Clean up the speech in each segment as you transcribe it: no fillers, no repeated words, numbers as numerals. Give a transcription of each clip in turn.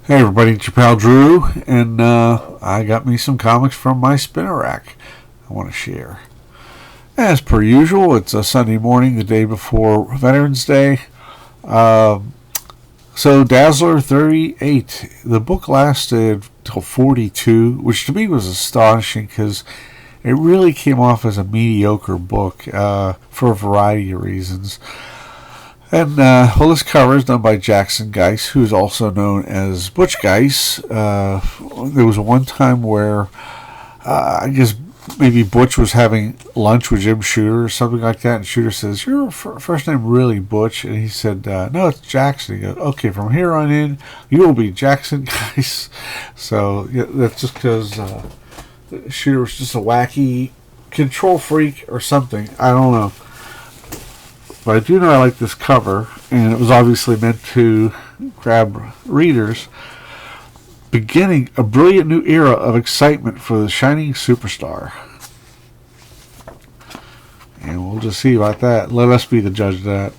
Hey everybody, it's your pal Drew, and I got me some comics from my spinner rack I want to share. As per usual, it's a Sunday morning, the day before Veterans Day. Um, so Dazzler 38, the book lasted till 42, which to me was astonishing because it really came off as a mediocre book for a variety of reasons. And this cover is done by Jackson Geiss, who is also known as Butch Geiss. There was one time where I guess maybe Butch was having lunch with Jim Shooter or something like that, and Shooter says, "Your first name really Butch?" And he said, "No, it's Jackson." He goes, "Okay, from here on in, you will be Jackson Geiss." So yeah, that's just because Shooter was just a wacky control freak or something. I don't know. But I do know I like this cover, and it was obviously meant to grab readers. Beginning a brilliant new era of excitement for the shining superstar. And we'll just see about that. Let us be the judge of that.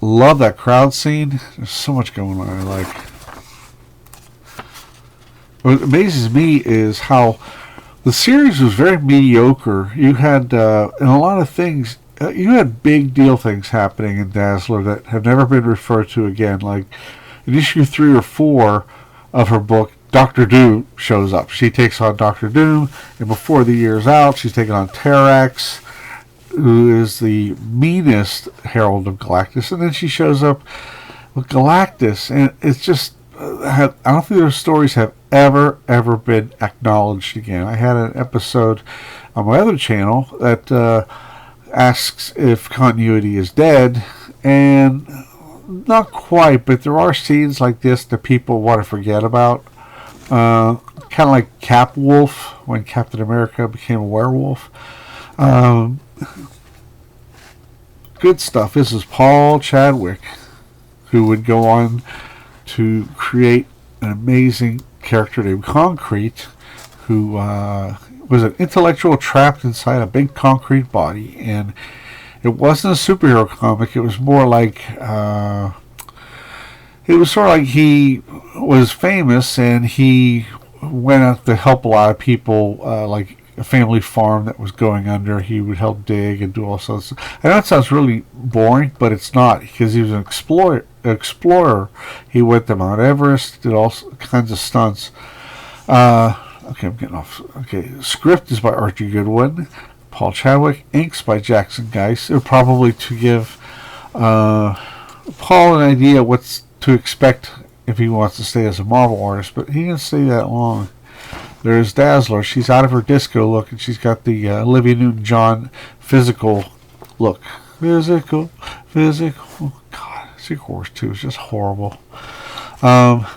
Love that crowd scene. There's so much going on I like. What amazes me is how the series was very mediocre. You had, in a lot of things, you had big deal things happening in Dazzler that have never been referred to again. Like in issue 3 or 4 of her book, Dr. Doom shows up. She takes on Dr. Doom, and before the year's out, she's taking on Terrax, who is the meanest herald of Galactus, and then she shows up with Galactus, and it's just, I don't think those stories have ever been acknowledged again. I had an episode on my other channel that asks if continuity is dead, and not quite, but there are scenes like this that people want to forget about. Kind of like Cap Wolf, when Captain America became a werewolf. Good stuff. This is Paul Chadwick, who would go on to create an amazing character named Concrete, who was an intellectual trapped inside a big concrete body. And it wasn't a superhero comic. It was more like it was sort of like he was famous and he went out to help a lot of people, like a family farm that was going under. He would help dig and do all sorts. I know it sounds really boring, but it's not, because he was an explorer. He went to Mount Everest, did all kinds of stunts. Okay, I'm getting off. Okay, script is by Archie Goodwin. Paul Chadwick. Inks by Jackson Geiss. Probably to give Paul an idea what's to expect if he wants to stay as a Marvel artist, but he didn't stay that long. There's Dazzler. She's out of her disco look, and she's got the Olivia Newton-John physical look. Physical. God, Secret Wars 2 is just horrible.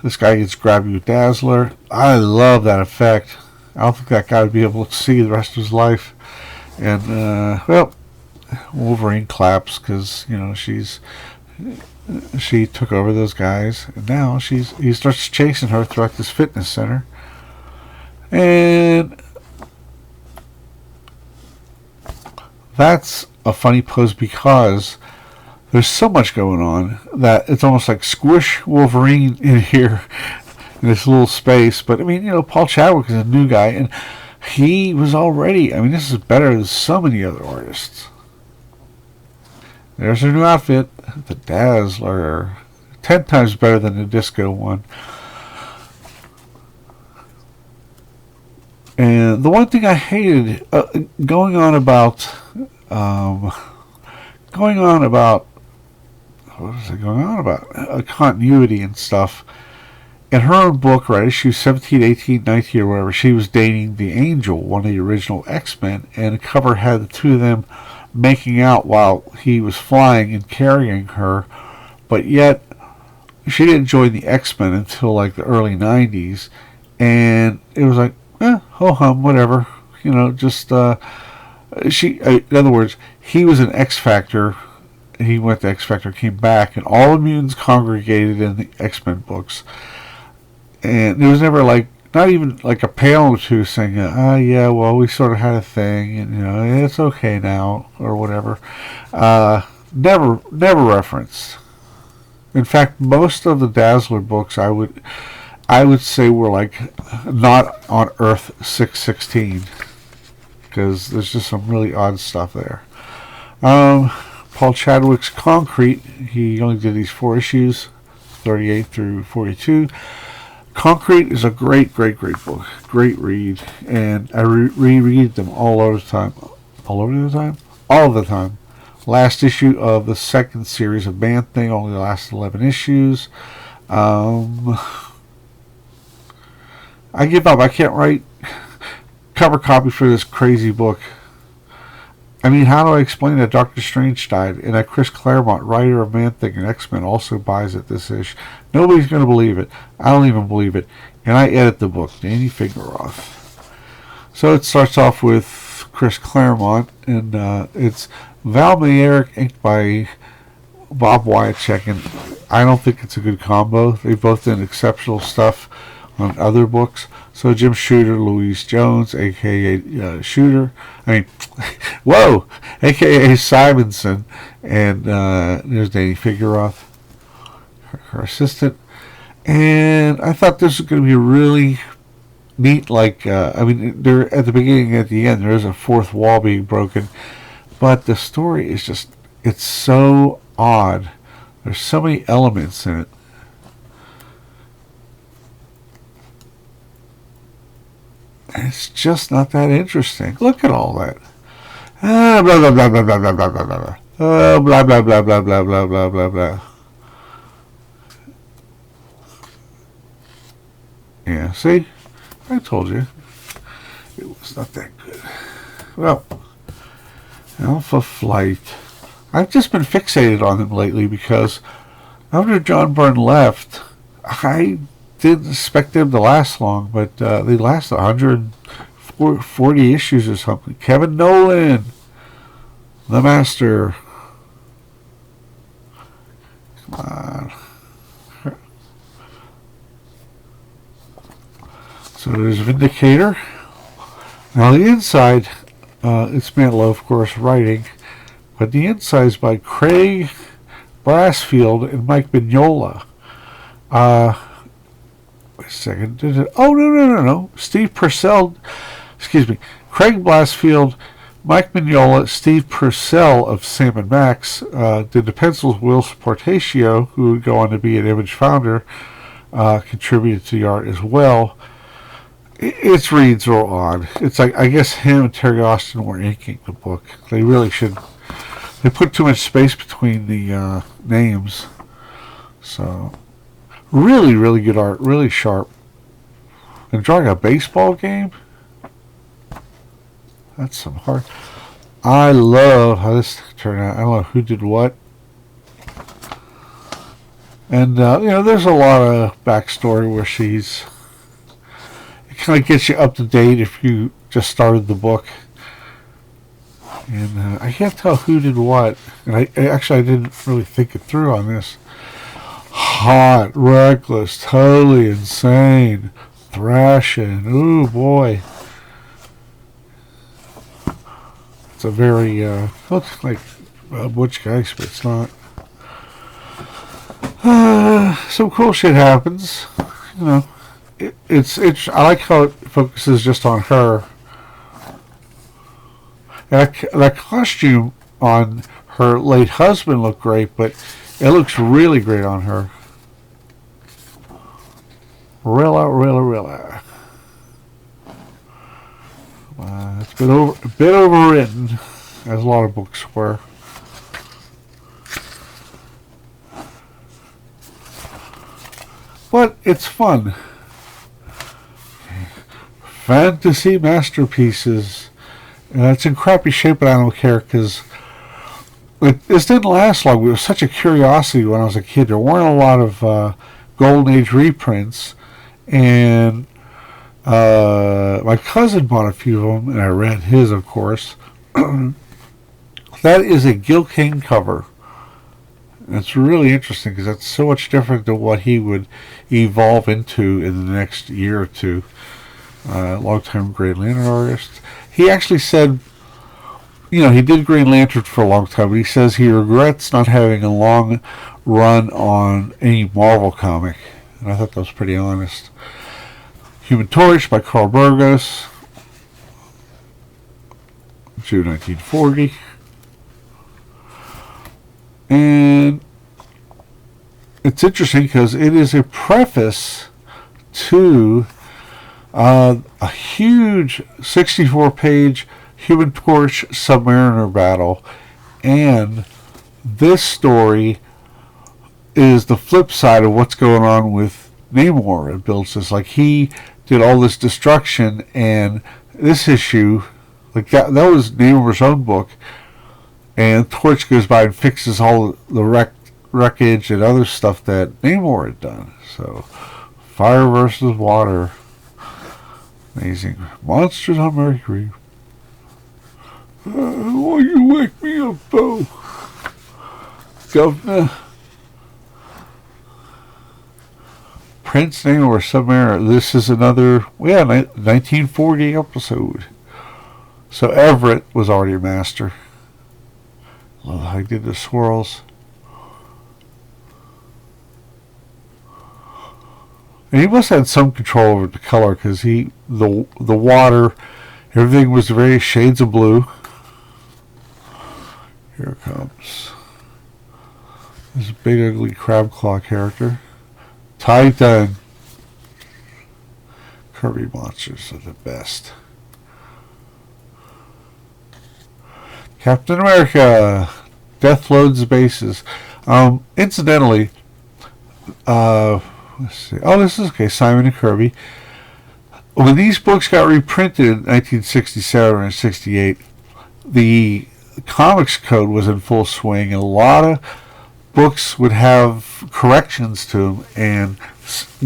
This guy gets grabby with Dazzler. I love that effect. I don't think that guy would be able to see the rest of his life. And, Wolverine claps because, she took over those guys, and now he starts chasing her throughout this fitness center. And that's a funny pose because there's so much going on that it's almost like squish Wolverine in here in this little space. But I mean, Paul Chadwick is a new guy, and he was already, this is better than so many other artists. There's her new outfit, the Dazzler, 10 times better than the disco one. And the one thing I hated, going on about, continuity and stuff. In her own book, right, issue 17, 18, 19, or whatever, she was dating the Angel, one of the original X-Men, and the cover had the two of them making out while he was flying and carrying her, but yet she didn't join the X-Men until like the early 90s, and it was like, ho-hum, whatever, just, in other words, he was an X-Factor, he went to X-Factor, came back, and all the mutants congregated in the X-Men books, and there was never not even like a panel or two saying, yeah, well, we sort of had a thing, and, it's okay now, or whatever. Never referenced. In fact, most of the Dazzler books, I would say we're like not on Earth 616 because there's just some really odd stuff there. Paul Chadwick's Concrete, he only did these 4 issues, 38 through 42. Concrete is a great book, great read, and I reread them all the time. All the time. Last issue of the second series of Man-Thing only lasted 11 issues. I give up. I can't write cover copy for this crazy book. I mean, how do I explain that Doctor Strange died and that Chris Claremont, writer of Man-Thing and X-Men, also buys it this issue? Nobody's going to believe it. I don't even believe it. And I edit the book, Danny Fingeroff. So it starts off with Chris Claremont, and it's Val Mayerick inked by Bob Wyacek, and I don't think it's a good combo. They've both done exceptional stuff on other books. So Jim Shooter, Louise Jones, a.k.a. Shooter. I mean, whoa! A.k.a. Simonson. And there's Danny Fingeroff, her assistant. And I thought this was going to be really neat. Like, I mean, there at the beginning and at the end, there is a fourth wall being broken. But the story is just, it's so odd. There's so many elements in it. It's just not that interesting. Look at all that. Blah, blah, blah, blah, blah, blah, blah, blah, blah. Blah, blah, blah, blah, blah, blah, blah, blah, blah, blah. Yeah, see? I told you. It was not that good. Well, Alpha Flight. I've just been fixated on them lately because after John Byrne left, I didn't expect them to last long, but they lasted 140 issues or something. Kevin Nolan, the master. Come on. So there's Vindicator. Now the inside, it's Mantlo, of course, writing, but the inside is by Craig Brassfield and Mike Mignola. Wait a second. No. Steve Purcell, Craig Brassfield, Mike Mignola, Steve Purcell of Sam & Max did the pencils. Will Portatio, who would go on to be an Image founder, contributed to the art as well. Its reads are odd. It's like, I guess him and Terry Austin were inking the book. They really should. They put too much space between the names. So, really, really good art. Really sharp. And drawing a baseball game? That's some hard. I love how this turned out. I don't know who did what. And, there's a lot of backstory where she's... kind of gets you up to date if you just started the book. And I can't tell who did what. And I didn't really think it through on this. Hot, reckless, totally insane, thrashing. Ooh, boy. It's a very, looks like Butch Guice, but it's not. Some cool shit happens. It's I like how it focuses just on her. And that costume on her late husband looked great, but it looks really great on her. Rilla. It's been a bit overwritten, as a lot of books were. But it's fun. Fantasy masterpieces. It's in crappy shape, but I don't care because this didn't last long. It was such a curiosity when I was a kid. There weren't a lot of Golden Age reprints, and my cousin bought a few of them, and I read his, of course. That is a Gil Kane cover. And it's really interesting because that's so much different than what he would evolve into in the next year or two. Long-time Green Lantern artist. He actually said, he did Green Lantern for a long time, but he says he regrets not having a long run on any Marvel comic. and I thought that was pretty honest. Human Torch by Carl Burgos, June 1940. And it's interesting because it is a preface to a huge 64-page Human Torch Submariner battle, and this story is the flip side of what's going on with Namor. It builds this, like, he did all this destruction, and this issue, like, that was Namor's own book, and Torch goes by and fixes all the wreckage and other stuff that Namor had done. So, fire versus water. Amazing. Monsters on Mercury. Will you wake me up, though? Governor. Prince Namor Submariner. This is another, 1940 episode. So Everett was already a master. Love how he did the swirls. And he must have had some control over the color, because the water, everything was various shades of blue. Here it comes. This big ugly crab claw character. Titan. Kirby monsters are the best. Captain America. Death loads bases. Incidentally, let's see. Oh, this is okay. Simon and Kirby. When these books got reprinted in 1967 and 68, the Comics Code was in full swing, and a lot of books would have corrections to them, and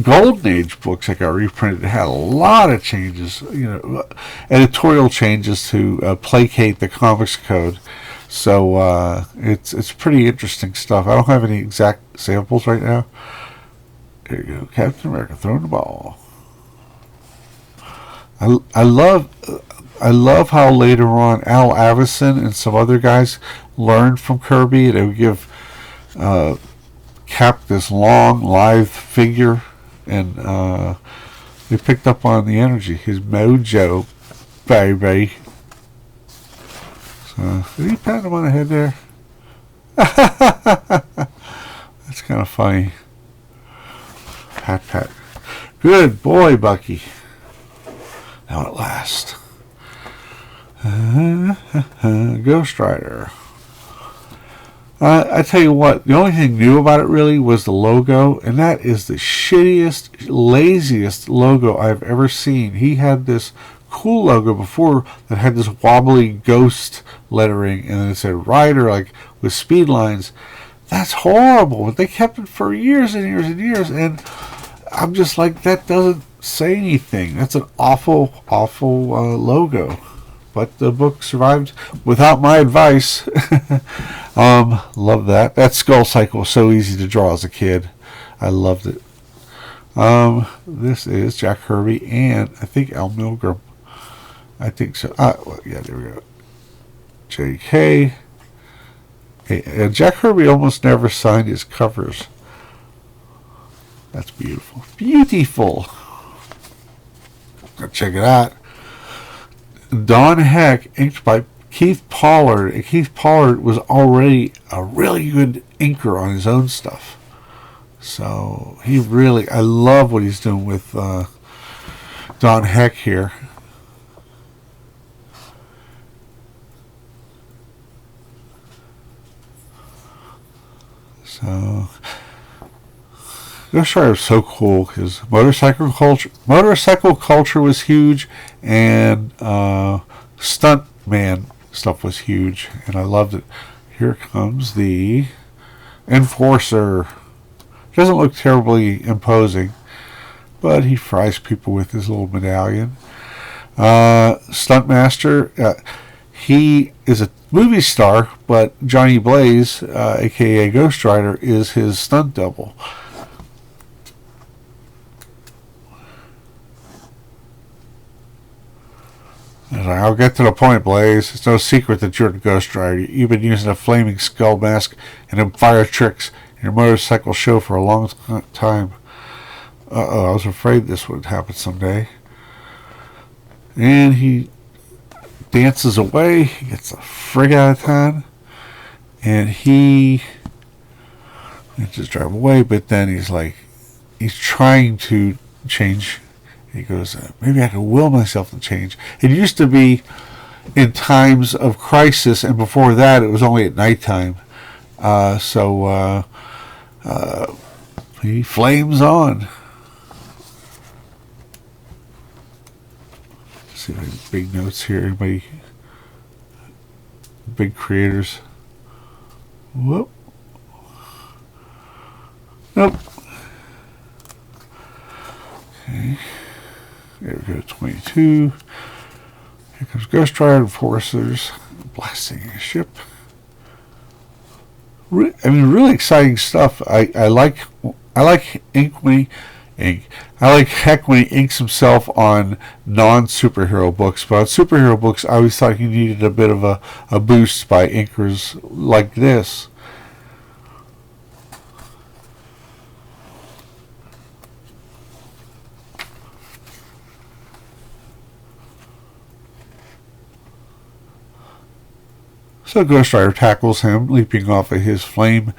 Golden Age books that got reprinted had a lot of changes, editorial changes to placate the Comics Code. So it's pretty interesting stuff. I don't have any exact samples right now. There you go, Captain America throwing the ball. I love how later on Al Avison and some other guys learned from Kirby. They would give Cap this long, lithe figure, and they picked up on the energy, his mojo, baby. So, did he pat him on the head there? That's kind of funny. Pat, pat. Good boy, Bucky. Now at last. Ghost Rider. I tell you what, the only thing new about it really was the logo, and that is the shittiest, laziest logo I've ever seen. He had this cool logo before that had this wobbly ghost lettering, and then it said Rider, like with speed lines. That's horrible, but they kept it for years and years and years, and I'm just like, that doesn't say anything. That's an awful, awful logo. But the book survived without my advice. Love that. That Skull Cycle was so easy to draw as a kid. I loved it. This is Jack Kirby and I think Al Milgrom. I think so. Yeah, there we go. J.K. And Jack Kirby almost never signed his covers. That's beautiful. Beautiful. Go check it out. Don Heck, inked by Keith Pollard. And Keith Pollard was already a really good inker on his own stuff. So he really, I love what he's doing with Don Heck here. So Ghost Rider was so cool because motorcycle culture was huge, and stunt man stuff was huge, and I loved it. Here comes the Enforcer. Doesn't look terribly imposing, but he fries people with his little medallion. Stuntmaster. He is a movie star, but Johnny Blaze, aka Ghost Rider, is his stunt double. I'll get to the point, Blaze. It's no secret that you're the Ghost Rider. You've been using a flaming skull mask and fire tricks in your motorcycle show for a long time. I was afraid this would happen someday. And he dances away. He gets the frig out of town. And he just drive away. But then he's trying to change. He goes, maybe I can will myself to change. It used to be in times of crisis, and before that, it was only at nighttime. So he flames on. Let's see if I have big notes here. Anybody? Big creators. Whoop. Nope. Okay. There we go. 22. Here comes Ghost Rider Enforcers blasting a ship. Really exciting stuff. I like ink when he ink. I like heck when he inks himself on non-superhero books, but on superhero books, I always thought he needed a bit of a boost by inkers like this. So Ghost Rider tackles him, leaping off of his flame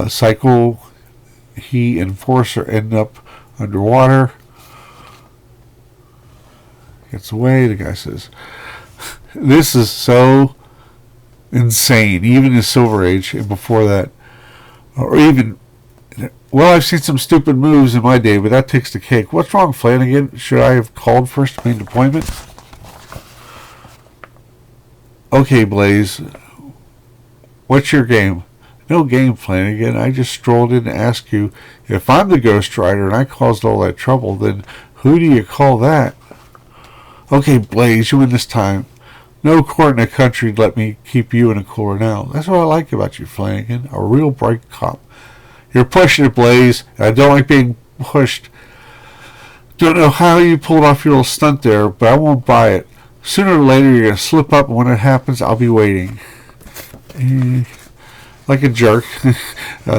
cycle. He and Enforcer end up underwater. Gets away. The guy says, "This is so insane." Even in Silver Age and before that, or even, well, I've seen some stupid moves in my day, but that takes the cake. What's wrong, Flanagan? Should I have called first main deployment? Okay, Blaze. What's your game? No game, Flanagan. I just strolled in to ask you if I'm the Ghost Rider and I caused all that trouble, then who do you call that? Okay, Blaze, you win this time. No court in the country would let me keep you in a cooler now. That's what I like about you, Flanagan. A real bright cop. You're pushing it, Blaze, and I don't like being pushed. Don't know how you pulled off your little stunt there, but I won't buy it. Sooner or later, you're going to slip up, and when it happens, I'll be waiting. Like a jerk.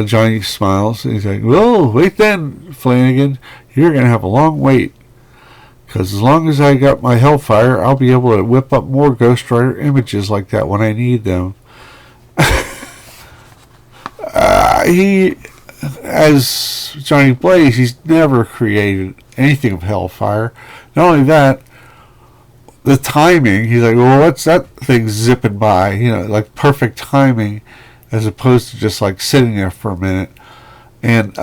Johnny smiles. He's like, well, wait then, Flanagan. You're going to have a long wait. Because as long as I got my Hellfire, I'll be able to whip up more Ghost Rider images like that when I need them. He, as Johnny Blaze, he's never created anything of Hellfire. Not only that, the timing, he's like, well, what's that thing zipping by? Like perfect timing, as opposed to just like sitting there for a minute. And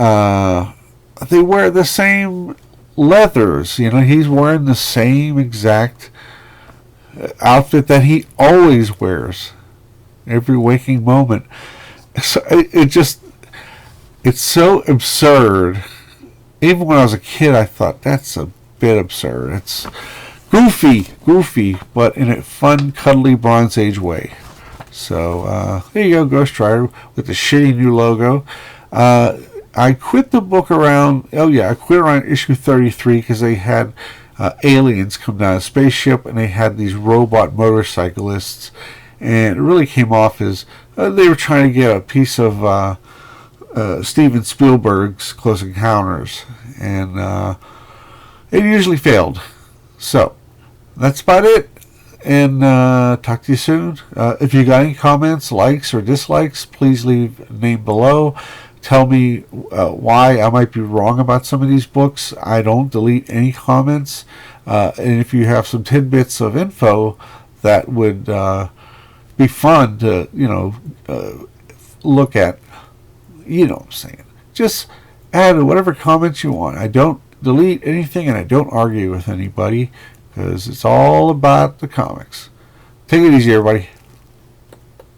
they wear the same leathers. He's wearing the same exact outfit that he always wears every waking moment. So it's so absurd. Even when I was a kid, I thought that's a bit absurd. It's goofy, but in a fun, cuddly Bronze Age way. So there you go, Ghost Rider with the shitty new logo. I quit the book around issue 33 because they had aliens come down a spaceship and they had these robot motorcyclists, and it really came off as they were trying to get a piece of Steven Spielberg's Close Encounters, and it usually failed. So that's about it, and talk to you soon. If you got any comments, likes, or dislikes, please leave a name below. Tell me why I might be wrong about some of these books. I don't delete any comments, and if you have some tidbits of info that would be fun to look at, you know what I'm saying, just add whatever comments you want. I don't delete anything, and I don't argue with anybody, because it's all about the comics. Take it easy, everybody.